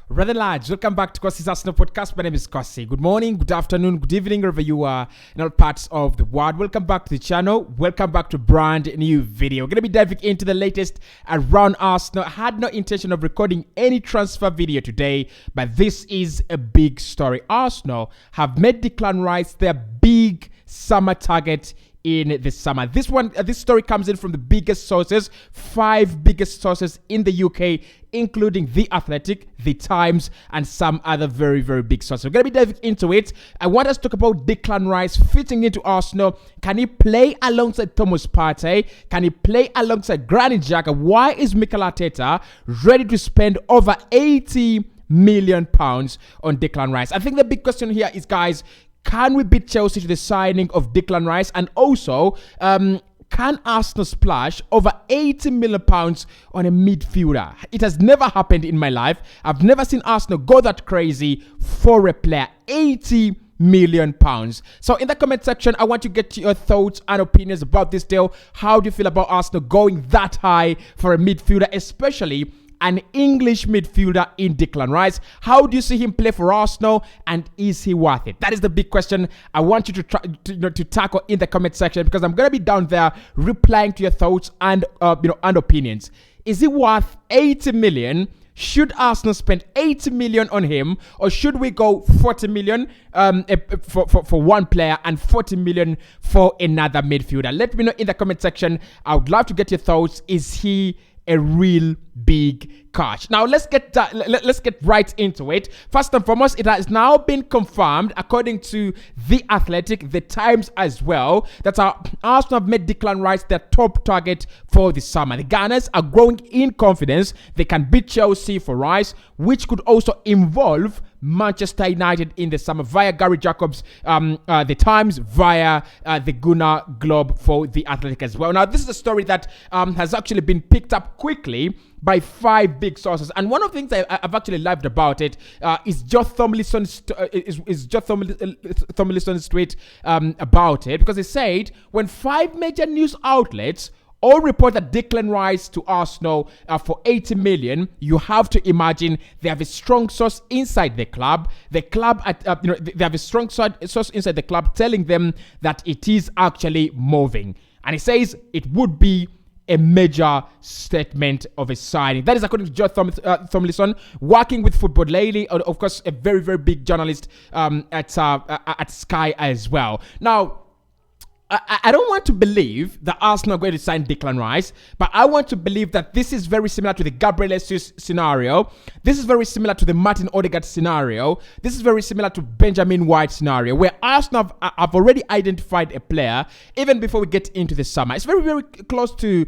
Rather lads, welcome back to Cossy's Arsenal podcast. My name is Cossy. Good morning, good afternoon, good evening, wherever you are in all parts of the world. Welcome back to the channel. Welcome back to a brand new video. We're going to be diving into the latest around Arsenal. I had no intention of recording any transfer video today, but this is a big story. Arsenal have made Declan Rice their big summer target in the summer. This story comes in from the biggest sources, 5 biggest sources in the UK, including The Athletic, The Times, and some other very, very big sources. We're going to be diving into it. I want us to talk about Declan Rice fitting into Arsenal. Can he play alongside Thomas Partey? Can he play alongside Granit Xhaka? Why is Mikel Arteta ready to spend over £80 million on Declan Rice? I think the big question here is, guys, can we beat Chelsea to the signing of Declan Rice? And also, can Arsenal splash over £80 million on a midfielder? It has never happened in my life. I've never seen Arsenal go that crazy for a player. £80 million. So in the comment section, I want to get your thoughts and opinions about this deal. How do you feel about Arsenal going that high for a midfielder, especially an English midfielder in Declan Rice? How do you see him play for Arsenal, and is he worth it? That is the big question I want you to try to tackle in the comment section, because I'm gonna be down there replying to your thoughts and and opinions. Is he worth 80 million? Should Arsenal spend 80 million on him, or should we go 40 million for one player and 40 million for another midfielder? Let me know in the comment section. I would love to get your thoughts. Is he a real big catch? Now let's get right into it. First and foremost, it has now been confirmed, according to The Athletic, The Times as well, that Arsenal have made Declan Rice their top target for the summer. The Gunners are growing in confidence they can beat Chelsea for Rice, which could also involve Manchester United in the summer, via Gary Jacobs, The Times, via the Gunnar Globe for The Athletic as well. Now, this is a story that has actually been picked up quickly by 5 big sources, and one of the things I've actually loved about it is Joe Tomlinson's tweet about it, because he said when 5 major news outlets all report that Declan Rice to Arsenal for 80 million, you have to imagine they have a strong source inside the club. The club, they have a strong source inside the club telling them that it is actually moving. And he says it would be a major statement of a signing. That is according to Joe Tomlinson, working with Football Daily, of course, a very, very big journalist at Sky as well. Now, I don't want to believe that Arsenal are going to sign Declan Rice, but I want to believe that this is very similar to the Gabriel Jesus scenario. This is very similar to the Martin Odegaard scenario. This is very similar to Benjamin White scenario, where Arsenal have already identified a player even before we get into the summer. It's very, very close to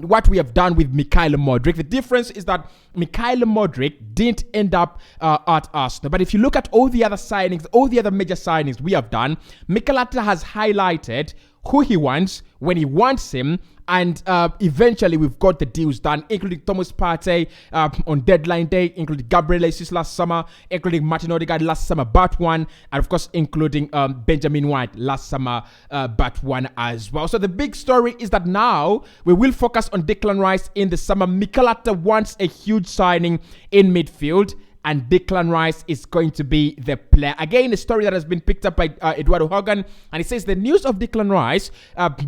what we have done with Mikhail Modric. The difference is that Mikhail Modric didn't end up at Arsenal. But if you look at all the other signings, all the other major signings we have done, Mikel Arteta has highlighted who he wants, when he wants him, and eventually we've got the deals done, including Thomas Partey on deadline day, including Gabriel Jesus last summer, including Martin Odegaard last summer, but one, and of course including Benjamin White last summer, but one as well. So the big story is that now we will focus on Declan Rice in the summer. Mikel Arteta wants a huge signing in midfield, and Declan Rice is going to be the player. Again, a story that has been picked up by Eduardo Hogan, and it says the news of Declan Rice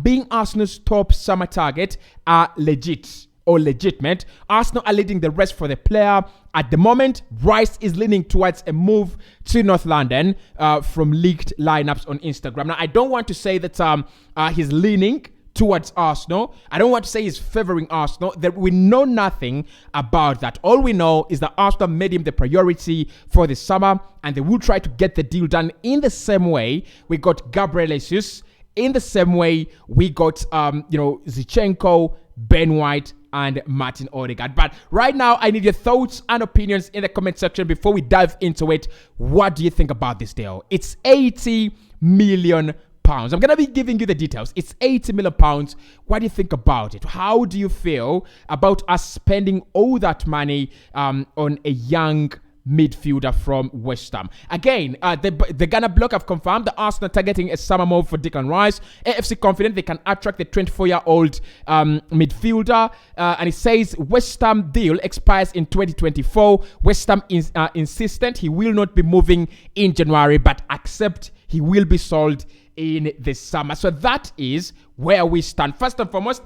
being Arsenal's top summer target are legitimate. Arsenal are leading the race for the player. At the moment, Rice is leaning towards a move to North London from leaked lineups on Instagram. Now, I don't want to say that he's leaning towards Arsenal. I don't want to say he's favoring Arsenal. That we know nothing about that. All we know is that Arsenal made him the priority for the summer, and they will try to get the deal done in the same way we got Gabriel Jesus, in the same way we got Zinchenko, Ben White, and Martin Odegaard. But right now, I need your thoughts and opinions in the comment section before we dive into it. What do you think about this deal? It's 80 million pounds. I'm going to be giving you the details. It's 80 million pounds. What do you think about it? How do you feel about us spending all that money on a young midfielder from West Ham. Again, the Ghana block have confirmed that Arsenal are targeting a summer move for Declan Rice. AFC confident they can attract the 24-year-old midfielder. And it says West Ham deal expires in 2024. West Ham is insistent he will not be moving in January, but accept he will be sold in the summer. So that is where we stand. First and foremost,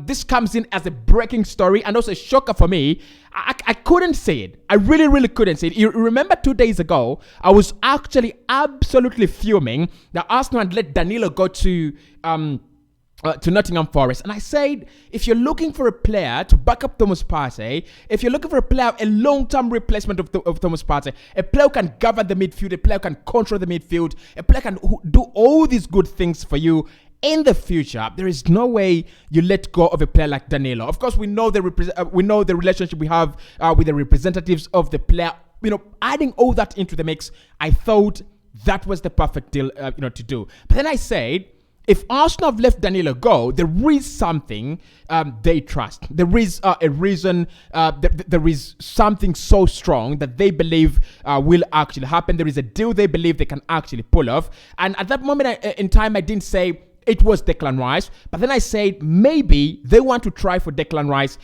this comes in as a breaking story and also a shocker for me. I couldn't say it. I really couldn't say it. You remember 2 days ago, I was actually absolutely fuming that Arsenal had let Danilo go to Nottingham Forest. And I said, if you're looking for a player to back up Thomas Partey, if you're looking for a player, a long-term replacement of Thomas Partey, a player who can govern the midfield, a player who can control the midfield, a player who can do all these good things for you in the future, there is no way you let go of a player like Danilo. Of course, we know the relationship we have with the representatives of the player. Adding all that into the mix, I thought that was the perfect deal, to do. But then I said, if Arsenal have let Danilo go, there is something they trust. There is a reason. There is something so strong that they believe will actually happen. There is a deal they believe they can actually pull off. And at that moment in time, I didn't say it was Declan Rice, but then I said maybe they want to try for Declan Rice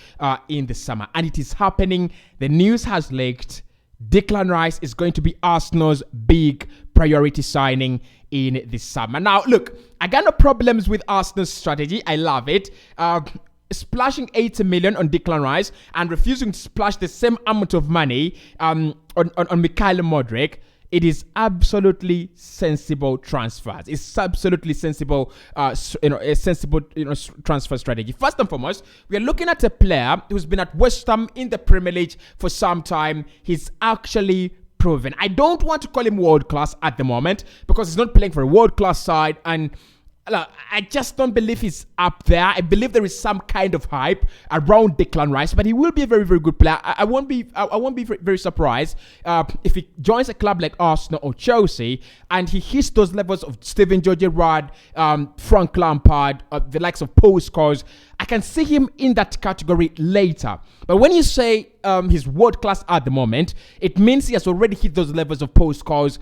in the summer. And it is happening. The news has leaked. Declan Rice is going to be Arsenal's big priority signing in the summer. Now, look, I got no problems with Arsenal's strategy. I love it. Splashing 80 million on Declan Rice and refusing to splash the same amount of money on Mikhail Modric. It is absolutely sensible transfers. It's absolutely sensible, a sensible transfer strategy. First and foremost, we are looking at a player who's been at West Ham in the Premier League for some time. He's actually proven. I don't want to call him world class at the moment because he's not playing for a world class side, and I just don't believe he's up there. I believe there is some kind of hype around Declan Rice, but he will be a very good player. I won't be very surprised if he joins a club like Arsenal or Chelsea and he hits those levels of Steven Gerrard, Frank Lampard, the likes of Paul Scholes. I can see him in that category later. But when you say he's world class at the moment, it means he has already hit those levels of Paul Scholes.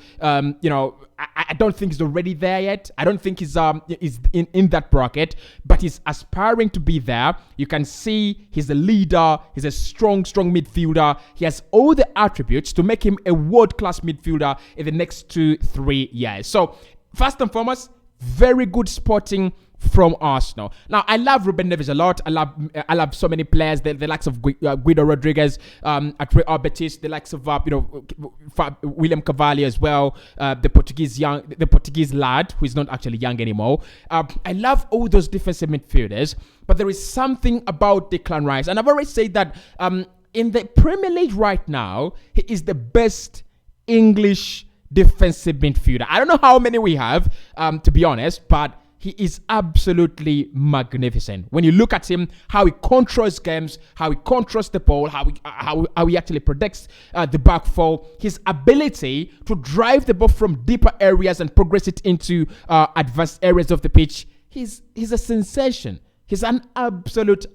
I don't think he's already there yet. I don't think he's in that bracket, but he's aspiring to be there. You can see he's a leader. He's a strong midfielder. He has all the attributes to make him a world-class midfielder in the next 2-3 years. So, first and foremost, very good spotting from Arsenal. Now, I love Ruben Neves a lot. I love so many players. The likes of Guido Rodriguez at Real Betis, the likes of William Carvalho as well. The Portuguese lad who is not actually young anymore. I love all those defensive midfielders, but there is something about Declan Rice, and I've already said that in the Premier League right now, he is the best English defensive midfielder. I don't know how many we have, to be honest, but he is absolutely magnificent. When you look at him, how he controls games, how he controls the ball, how he actually protects the back four, his ability to drive the ball from deeper areas and progress it into advanced areas of the pitch, he's a sensation. He's an absolute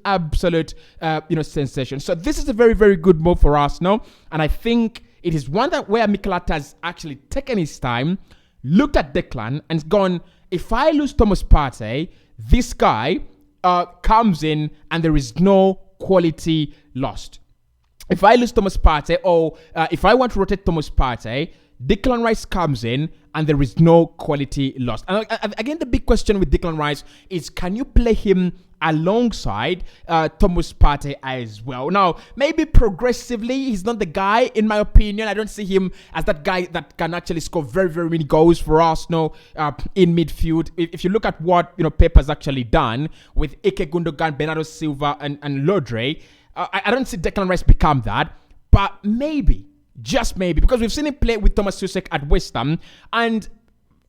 sensation. So this is a very good move for Arsenal, and I think it is one that where Mikel Arteta has actually taken his time, looked at Declan and gone, if I lose Thomas Partey, this guy comes in and there is no quality lost. If I lose Thomas Partey, or if I want to rotate Thomas Partey, Declan Rice comes in and there is no quality lost. And again, the big question with Declan Rice is, can you play him alongside Thomas Partey as well? Now, maybe progressively, he's not the guy, in my opinion. I don't see him as that guy that can actually score very many goals for Arsenal in midfield. If you look at what Pep has actually done with Ike Gundogan, Bernardo Silva, and Lodre, I don't see Declan Rice become that. But maybe, just maybe, because we've seen him play with Thomas Tuchel at West Ham, and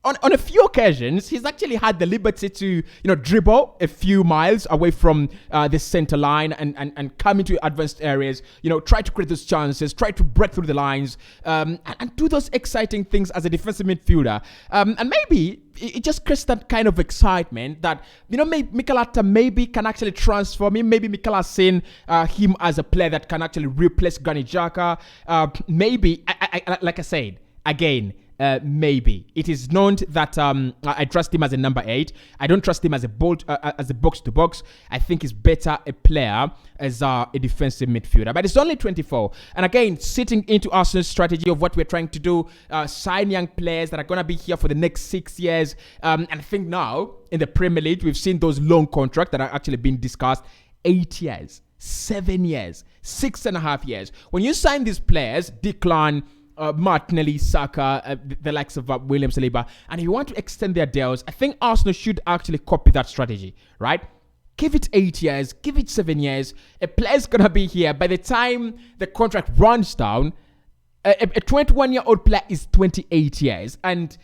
on a few occasions, he's actually had the liberty to, dribble a few miles away from the center line and come into advanced areas, try to create those chances, try to break through the lines, and do those exciting things as a defensive midfielder. And maybe it just creates that kind of excitement that, Mikel Arteta maybe can actually transform him. Maybe Mikel has seen him as a player that can actually replace Granit Xhaka. Maybe, like I said, again, maybe it is known that I trust him as a number 8. I don't trust him as a box to box. I think he's better a player as a defensive midfielder. But it's only 24, and again, sitting into Arsenal's strategy of what we're trying to do, sign young players that are gonna be here for the next 6 years. And I think now in the Premier League, we've seen those long contracts that are actually being discussed: 8 years, 7 years, 6.5 years. When you sign these players, Declan, Martinelli, Saka, the likes of William Saliba, and if you want to extend their deals, I think Arsenal should actually copy that strategy, right? Give it 8 years, give it 7 years. A player's gonna be here by the time the contract runs down. A 21-year-old player is 28 years, and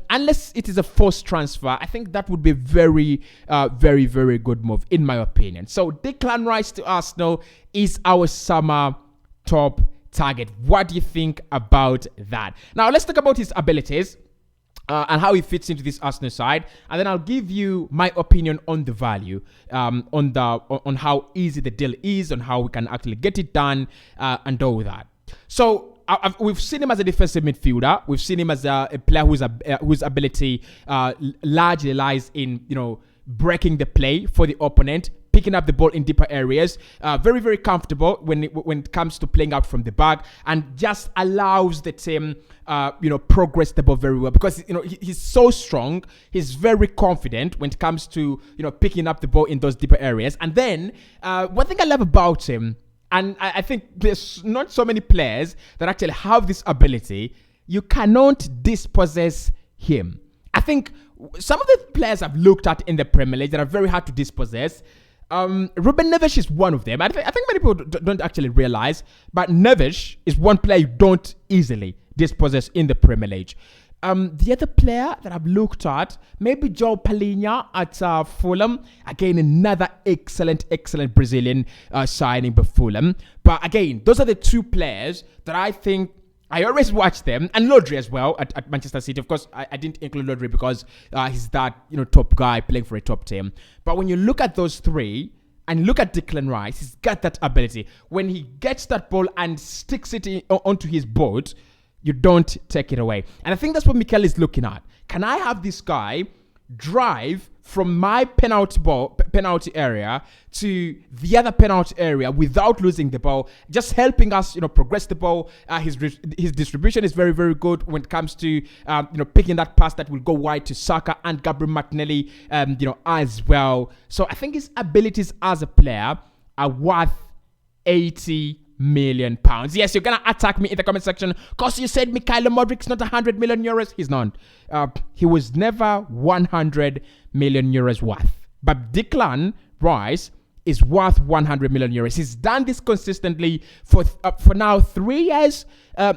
unless it is a forced transfer, I think that would be very, very good move, in my opinion. So Declan Rice to Arsenal is our summer top target. What do you think about that? Now let's talk about his abilities and how he fits into this Arsenal side, and then I'll give you my opinion on the value, on how easy the deal is, on how we can actually get it done, and all that. So we've seen him as a defensive midfielder. We've seen him as a player whose ability largely lies in breaking the play for the opponent, picking up the ball in deeper areas, very comfortable when it comes to playing out from the back, and just allows the team progress the ball very well, because he's so strong. He's very confident when it comes to picking up the ball in those deeper areas. And then one thing I love about him, and I think there's not so many players that actually have this ability, you cannot dispossess him. I think some of the players I've looked at in the Premier League that are very hard to dispossess, Ruben Neves is one of them. I think many people don't actually realize, but Neves is one player you don't easily dispossess in the Premier League. The other player that I've looked at, maybe Joe Palhinha at Fulham. Again, another excellent Brazilian signing by Fulham. But again, those are the two players that I think I always watch them, and Rodri as well at Manchester City. Of course, I didn't include Rodri because he's that top guy playing for a top team. But when you look at those three and look at Declan Rice, he's got that ability. When he gets that ball and sticks it onto his boat, you don't take it away. And I think that's what Mikel is looking at. Can I have this guy drive from my penalty area to the other penalty area without losing the ball, just helping us, progress the ball. His distribution is very good when it comes to, picking that pass that will go wide to Saka and Gabriel Martinelli, as well. So I think his abilities as a player are worth 80 million pounds. Yes, you're gonna attack me in the comment section because you said Mikhailo Modric's not 100 million euros. He's not. He was never 100 million euros worth. But Declan Rice is worth 100 million euros. He's done this consistently for now 3 years.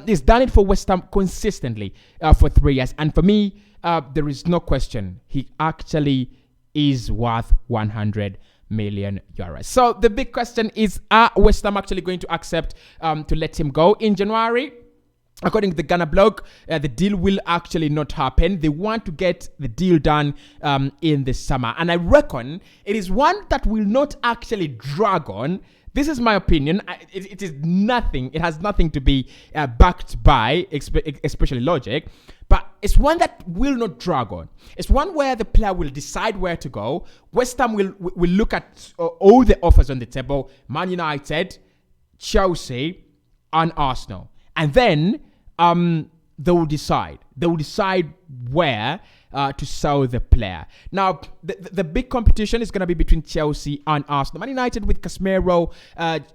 He's done it for West Ham consistently for 3 years. And for me, there is no question he actually is worth 100 million euros. So the big question is, are West Ham actually going to accept to let him go in January? According to the Ghana blog, the deal will actually not happen. They want to get the deal done in the summer. And I reckon it is one that will not actually drag on. This is my opinion. It is nothing. It has nothing to be backed by, especially logic. But it's one that will not drag on. It's one where the player will decide where to go. West Ham will look at all the offers on the table. Man United, Chelsea, and Arsenal. And then they will decide. They will decide where to sell the player. Now, the big competition is going to be between Chelsea and Arsenal. Man United with Casemiro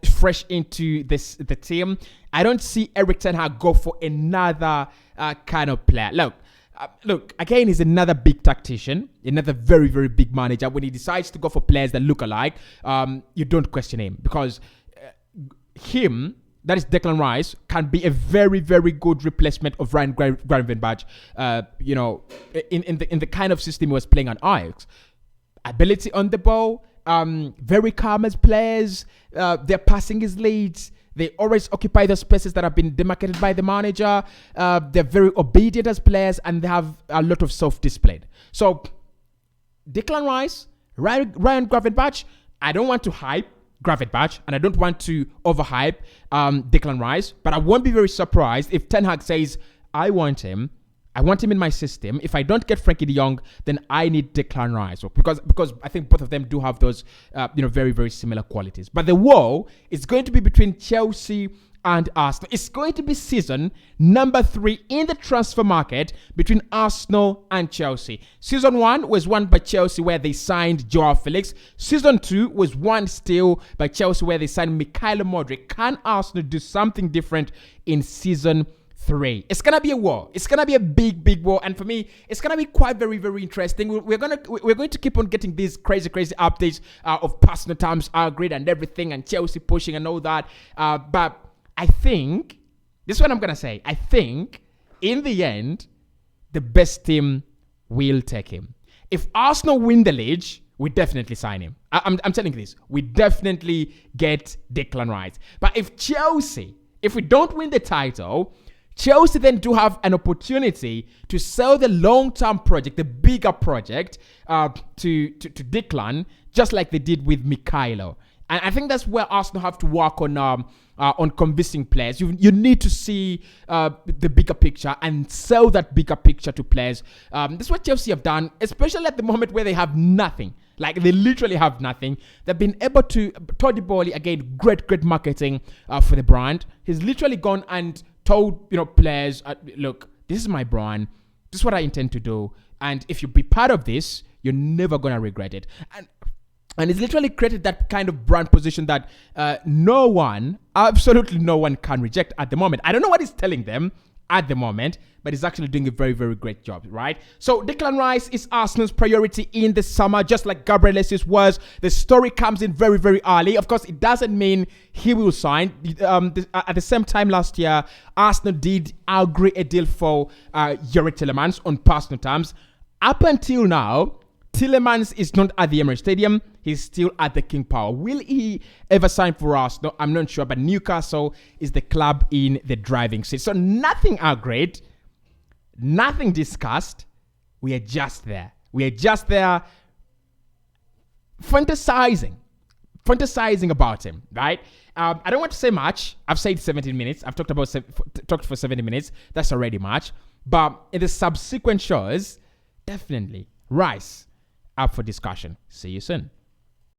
fresh into the team. I don't see Erik ten Hag go for another kind of player. Look, again, he's another big tactician, another very big manager. When he decides to go for players that look alike, you don't question him, because him, that is Declan Rice, can be a very good replacement of Ryan Gravenberch, in the kind of system he was playing on Ajax. Ability on the ball, very calm as players, their passing is leads. They always occupy the spaces that have been demarcated by the manager. They're very obedient as players, and they have a lot of self-discipline. So, Declan Rice, Ryan Gravenberch, I don't want to hype. Gravenberch, and I don't want to overhype Declan Rice, but I won't be very surprised if Ten Hag says, I want him in my system. If I don't get Frankie de Jong, then I need Declan Rice, because I think both of them do have those very, very similar qualities. But the war is going to be between Chelsea and Arsenal. It's going to be season number 3 in the transfer market between Arsenal and Chelsea. Season 1 was won by Chelsea, where they signed Joao Felix. Season 2 was won still by Chelsea, where they signed Mikhailo Modric. Can Arsenal do something different in season 3? It's gonna be a war. It's gonna be a big, big war, and for me, it's gonna be quite very, very interesting. We're going to keep on getting these crazy updates of personal terms, grid and everything, and Chelsea pushing and all that. But I think, this is what I'm going to say. I think, in the end, the best team will take him. If Arsenal win the league, we definitely sign him. I'm telling you this. We definitely get Declan Rice. But if we don't win the title, Chelsea then do have an opportunity to sell the long-term project, the bigger project, to Declan, just like they did with Mikhailo. And I think that's where Arsenal have to work on convincing players. You need to see the bigger picture and sell that bigger picture to players. This is what Chelsea have done, especially at the moment where they have nothing. Like, they literally have nothing. They've been able to, Todd Bowley, again, great marketing for the brand. He's literally gone and told players, look, this is my brand. This is what I intend to do. And if you be part of this, you're never going to regret it. And it's literally created that kind of brand position that absolutely no one can reject at the moment. I don't know what he's telling them at the moment, but he's actually doing a very, very great job, right? So Declan Rice is Arsenal's priority in the summer, just like Gabriel Jesus was. The story comes in very, very early. Of course, it doesn't mean he will sign. At the same time last year, Arsenal did agree a deal for Yuri Tillemans on personal terms. Up until now, Tillemans is not at the Emirates Stadium. He's still at the King Power. Will he ever sign for us? No, I'm not sure. But Newcastle is the club in the driving seat. So nothing agreed, nothing discussed. We are just there. Fantasizing about him, right? I don't want to say much. I've said 17 minutes. I've talked for 70 minutes. That's already much. But in the subsequent shows, definitely Rice up for discussion. See you soon.